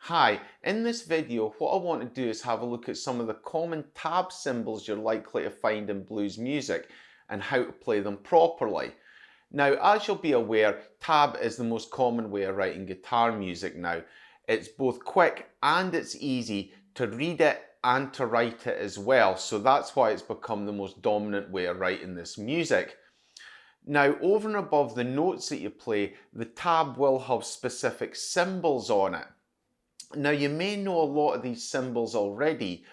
Hi, in this video what I want to do is have a look at some of the common tab symbols you're likely to find in blues music and how to play them properly. Now, as you'll be aware, tab is the most common way of writing guitar music now. It's both quick and it's easy to read it and to write it as well, so that's why it's become the most dominant way of writing this music. Now, over and above the notes that you play, the tab will have specific symbols on it. Now, you may know a lot of these symbols already,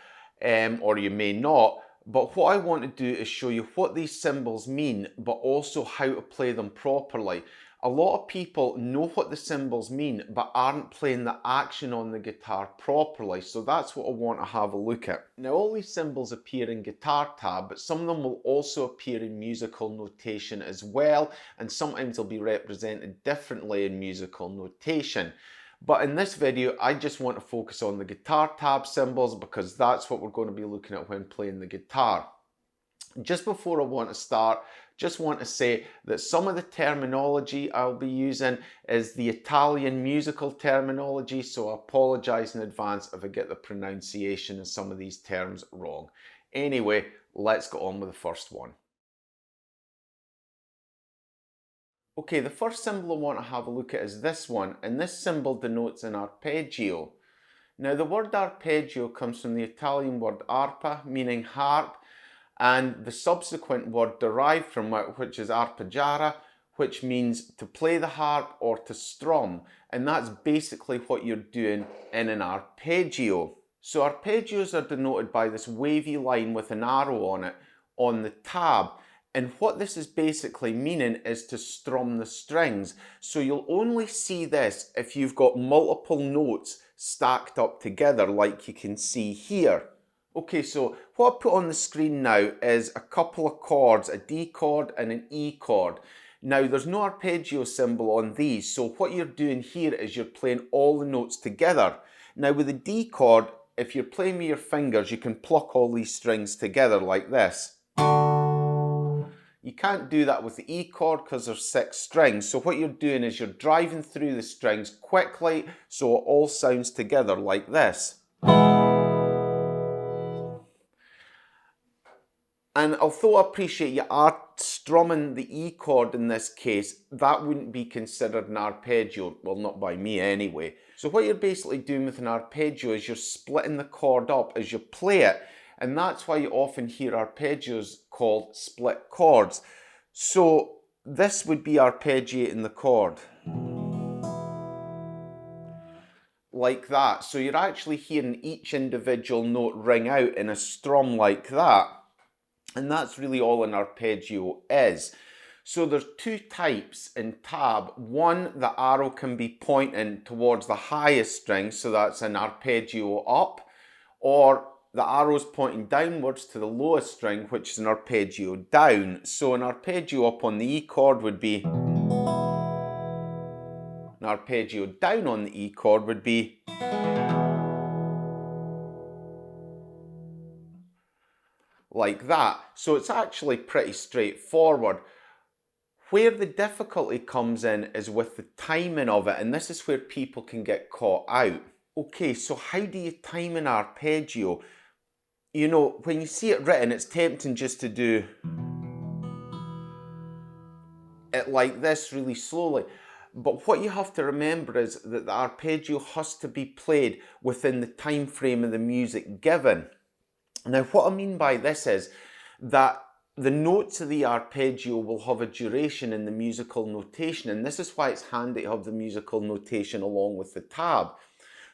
or you may not, but what I want to do is show you what these symbols mean, but also how to play them properly. A lot of people know what the symbols mean, but aren't playing the action on the guitar properly, so that's what I want to have a look at. Now, all these symbols appear in guitar tab, but some of them will also appear in musical notation as well, and sometimes they'll be represented differently in musical notation. But in this video, I just want to focus on the guitar tab symbols because that's what we're going to be looking at when playing the guitar. Just before I want to start, just want to say that some of the terminology I'll be using is the Italian musical terminology, so I apologise in advance if I get the pronunciation of some of these terms wrong. Anyway, let's get on with the first one. Okay, the first symbol I want to have a look at is this one, and this symbol denotes an arpeggio. Now, the word arpeggio comes from the Italian word arpa, meaning harp, and the subsequent word derived from it, which is arpeggiare, which means to play the harp or to strum, and that's basically what you're doing in an arpeggio. So arpeggios are denoted by this wavy line with an arrow on it on the tab. And what this is basically meaning is to strum the strings. So you'll only see this if you've got multiple notes stacked up together, like you can see here. Okay, so what I put on the screen now is a couple of chords, a D chord and an E chord. Now, there's no arpeggio symbol on these, so what you're doing here is you're playing all the notes together. Now, with the D chord, if you're playing with your fingers, you can pluck all these strings together like this. You can't do that with the E chord because there's 6 strings. So what you're doing is you're driving through the strings quickly so it all sounds together like this. And although I appreciate you are strumming the E chord in this case, that wouldn't be considered an arpeggio. Well, not by me anyway. So what you're basically doing with an arpeggio is you're splitting the chord up as you play it. And that's why you often hear arpeggios called split chords. So this would be arpeggiating the chord. Like that. So you're actually hearing each individual note ring out in a strum like that. And that's really all an arpeggio is. So there's 2 types in tab. One, the arrow can be pointing towards the highest string, so that's an arpeggio up, or the arrow's pointing downwards to the lowest string, which is an arpeggio down. So an arpeggio up on the E chord would be, an arpeggio down on the E chord would be, like that. So it's actually pretty straightforward. Where the difficulty comes in is with the timing of it, and this is where people can get caught out. Okay, so how do you time an arpeggio? You know, when you see it written, it's tempting just to do it like this really slowly. But what you have to remember is that the arpeggio has to be played within the time frame of the music given. Now, what I mean by this is that the notes of the arpeggio will have a duration in the musical notation, and this is why it's handy to have the musical notation along with the tab.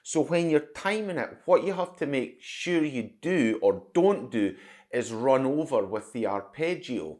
So when you're timing it, what you have to make sure you do or don't do is run over with the arpeggio.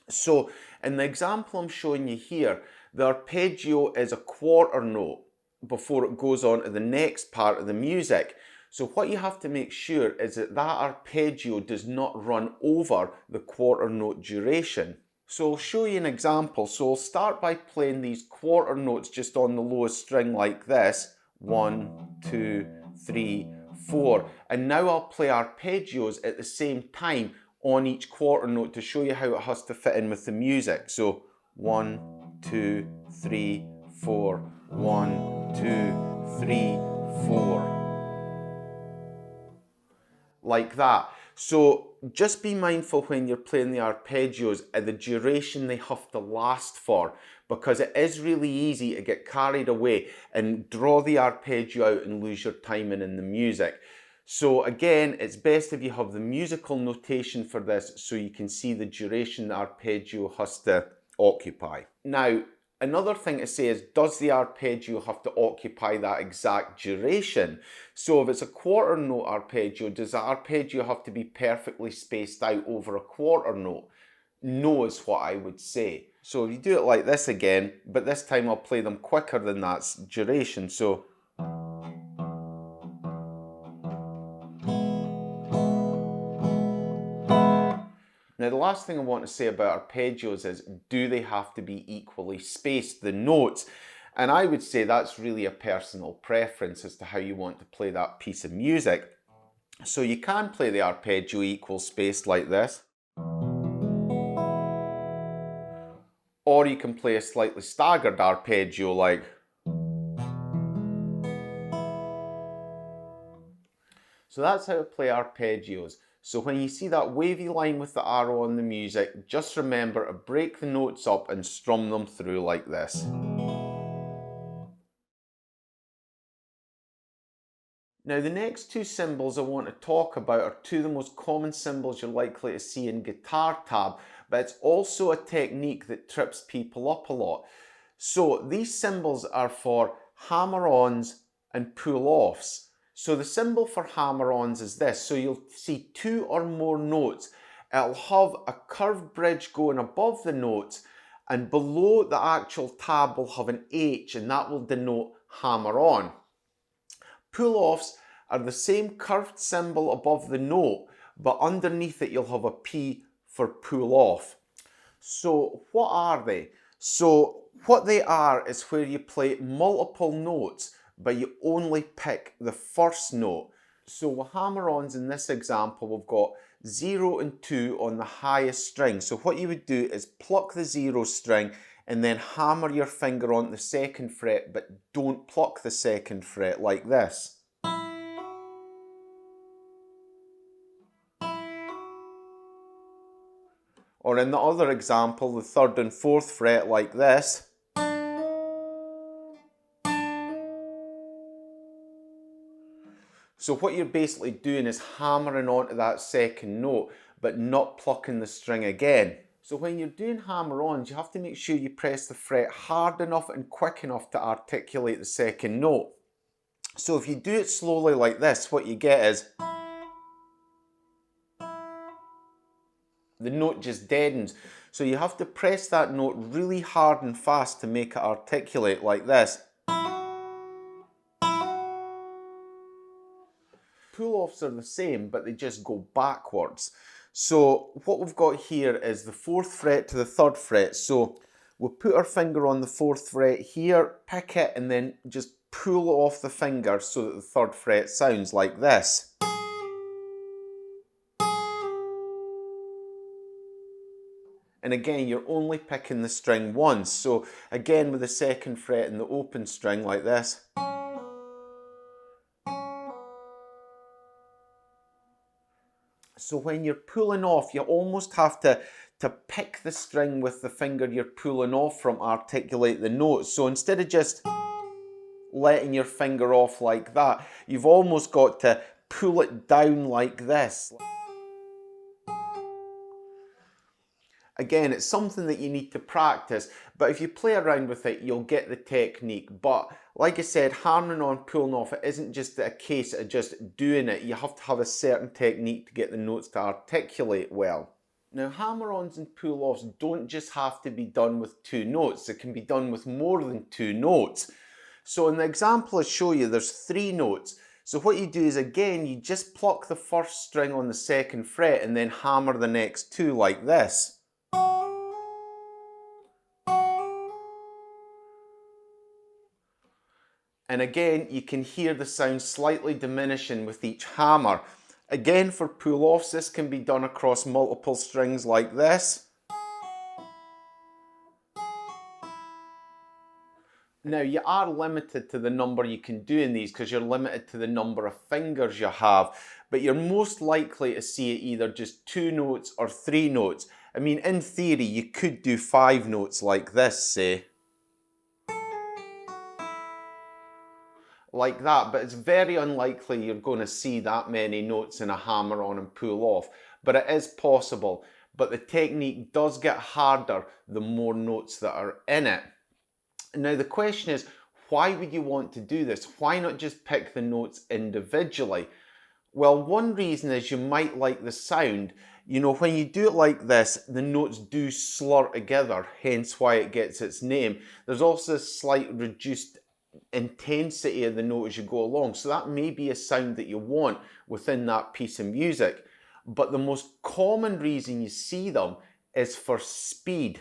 So in the example I'm showing you here, the arpeggio is a quarter note before it goes on to the next part of the music. So what you have to make sure is that that arpeggio does not run over the quarter note duration. So I'll show you an example. So I'll start by playing these quarter notes just on the lowest string like this. 1, 2, 3, 4. And now I'll play arpeggios at the same time on each quarter note to show you how it has to fit in with the music. So 1, 2, 3, 4, 1, 2, 3, 4. Like that. So just be mindful when you're playing the arpeggios of the duration they have to last for, because it is really easy to get carried away and draw the arpeggio out and lose your timing in the music. So again, it's best if you have the musical notation for this so you can see the duration the arpeggio has to occupy. Now, another thing to say is, does the arpeggio have to occupy that exact duration? So if it's a quarter note arpeggio, does the arpeggio have to be perfectly spaced out over a quarter note? No is what I would say. So if you do it like this again, but this time I'll play them quicker than that duration. So now the last thing I want to say about arpeggios is, do they have to be equally spaced, the notes? And I would say that's really a personal preference as to how you want to play that piece of music. So you can play the arpeggio equal spaced like this. Or you can play a slightly staggered arpeggio like. So that's how to play arpeggios. So when you see that wavy line with the arrow on the music, just remember to break the notes up and strum them through like this. Now the next two symbols I want to talk about are two of the most common symbols you're likely to see in guitar tab, but it's also a technique that trips people up a lot. So these symbols are for hammer-ons and pull-offs. So the symbol for hammer-ons is this. So you'll see two or more notes. It'll have a curved bridge going above the notes, and below the actual tab will have an H, and that will denote hammer-on. Pull-offs are the same curved symbol above the note, but underneath it you'll have a P for pull-off. So what are they? So what they are is where you play multiple notes, but you only pick the first note. So with hammer-ons in this example, we've got 0 and 2 on the highest string. So what you would do is pluck the 0 string and then hammer your finger on the 2nd fret, but don't pluck the 2nd fret like this. Or in the other example, the 3rd and 4th fret like this. So what you're basically doing is hammering onto that 2nd note, but not plucking the string again. So when you're doing hammer-ons, you have to make sure you press the fret hard enough and quick enough to articulate the 2nd note. So if you do it slowly like this, what you get is the note just deadens. So you have to press that note really hard and fast to make it articulate like this. Pull-offs are the same, but they just go backwards. So what we've got here is the 4th fret to the 3rd fret. So we'll put our finger on the 4th fret here, pick it, and then just pull off the finger so that the 3rd fret sounds like this. And again, you're only picking the string once. So again, with the 2nd fret and the open string like this. So when you're pulling off, you almost have to pick the string with the finger you're pulling off from, articulate the note. So instead of just letting your finger off like that, you've almost got to pull it down like this. Again, it's something that you need to practice, but if you play around with it, you'll get the technique. But like I said, hammering on, pulling off, it isn't just a case of just doing it. You have to have a certain technique to get the notes to articulate well. Now, hammer-ons and pull-offs don't just have to be done with 2 notes. It can be done with more than 2 notes. So in the example I show you, there's 3 notes. So what you do is, again, you just pluck the 1st string on the 2nd fret and then hammer the next 2 like this. And again, you can hear the sound slightly diminishing with each hammer. Again, for pull-offs, this can be done across multiple strings like this. Now, you are limited to the number you can do in these because you're limited to the number of fingers you have, but you're most likely to see it either just 2 notes or 3 notes. I mean, in theory, you could do 5 notes like this, say. Like that, but it's very unlikely you're going to see that many notes in a hammer-on and pull-off, but it is possible. But the technique does get harder the more notes that are in it. Now the question is, why would you want to do this? Why not just pick the notes individually? Well, one reason is you might like the sound. You know, when you do it like this, the notes do slur together, hence why it gets its name. There's also a slight reduced intensity of the note as you go along, so that may be a sound that you want within that piece of music. But the most common reason you see them is for speed.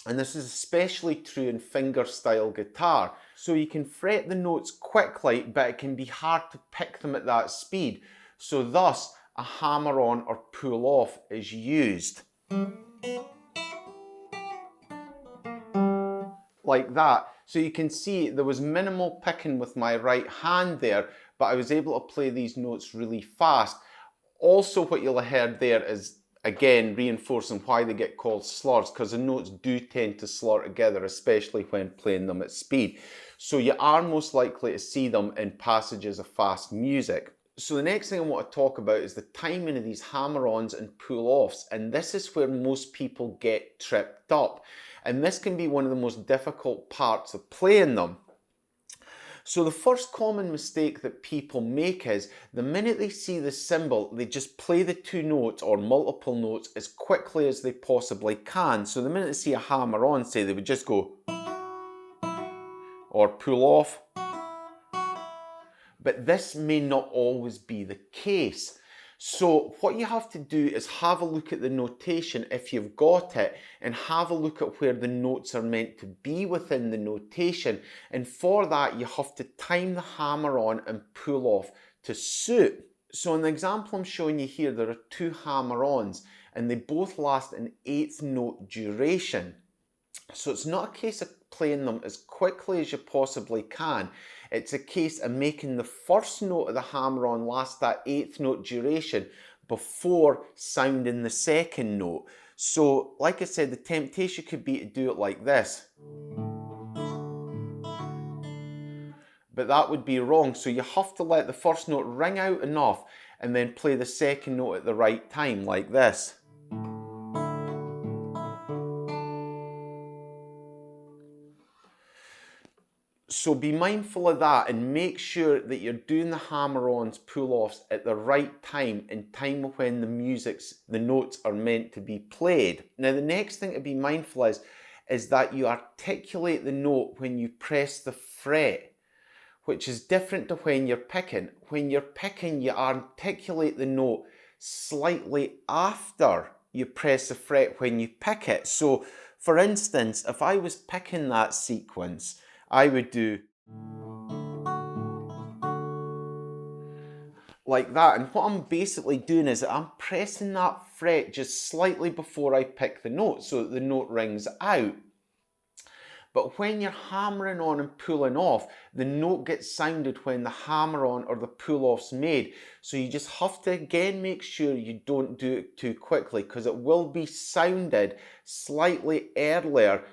And this is especially true in fingerstyle guitar. So you can fret the notes quickly, but it can be hard to pick them at that speed. So thus, a hammer-on or pull-off is used. Like that. So you can see there was minimal picking with my right hand there, but I was able to play these notes really fast. Also, what you'll have heard there is, again, reinforcing why they get called slurs, because the notes do tend to slur together, especially when playing them at speed. So you are most likely to see them in passages of fast music. So the next thing I want to talk about is the timing of these hammer-ons and pull-offs, and this is where most people get tripped up. And this can be one of the most difficult parts of playing them. So the first common mistake that people make is the minute they see the cymbal, they just play the 2 notes or multiple notes as quickly as they possibly can. So the minute they see a hammer on, say, they would just go or pull off. But this may not always be the case. So what you have to do is have a look at the notation if you've got it, and have a look at where the notes are meant to be within the notation. And for that, you have to time the hammer on and pull off to suit. So in the example I'm showing you here, there are 2 hammer-ons and they both last an 1/8 note duration. So it's not a case of playing them as quickly as you possibly can. It's a case of making the first note of the hammer-on last that 1/8 note duration before sounding the second note. So, like I said, the temptation could be to do it like this. But that would be wrong. So you have to let the first note ring out enough and then play the second note at the right time, like this. So be mindful of that and make sure that you're doing the hammer-ons, pull-offs at the right time, in time when the notes are meant to be played. Now the next thing to be mindful is that you articulate the note when you press the fret, which is different to when you're picking. When you're picking, you articulate the note slightly after you press the fret when you pick it. So for instance, if I was picking that sequence, I would do like that, and what I'm basically doing is I'm pressing that fret just slightly before I pick the note so that the note rings out. But when you're hammering on and pulling off, the note gets sounded when the hammer on or the pull off's made. So you just have to again make sure you don't do it too quickly, because it will be sounded slightly earlier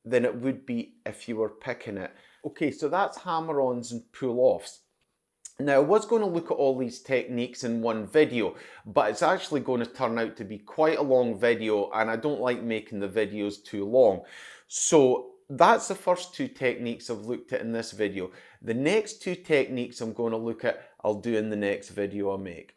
than it would be if you were picking it. Okay, so that's hammer-ons and pull-offs. Now, I was going to look at all these techniques in one video, but it's actually going to turn out to be quite a long video, and I don't like making the videos too long. So that's the first 2 techniques I've looked at in this video. The next 2 techniques I'm going to look at, I'll do in the next video I make.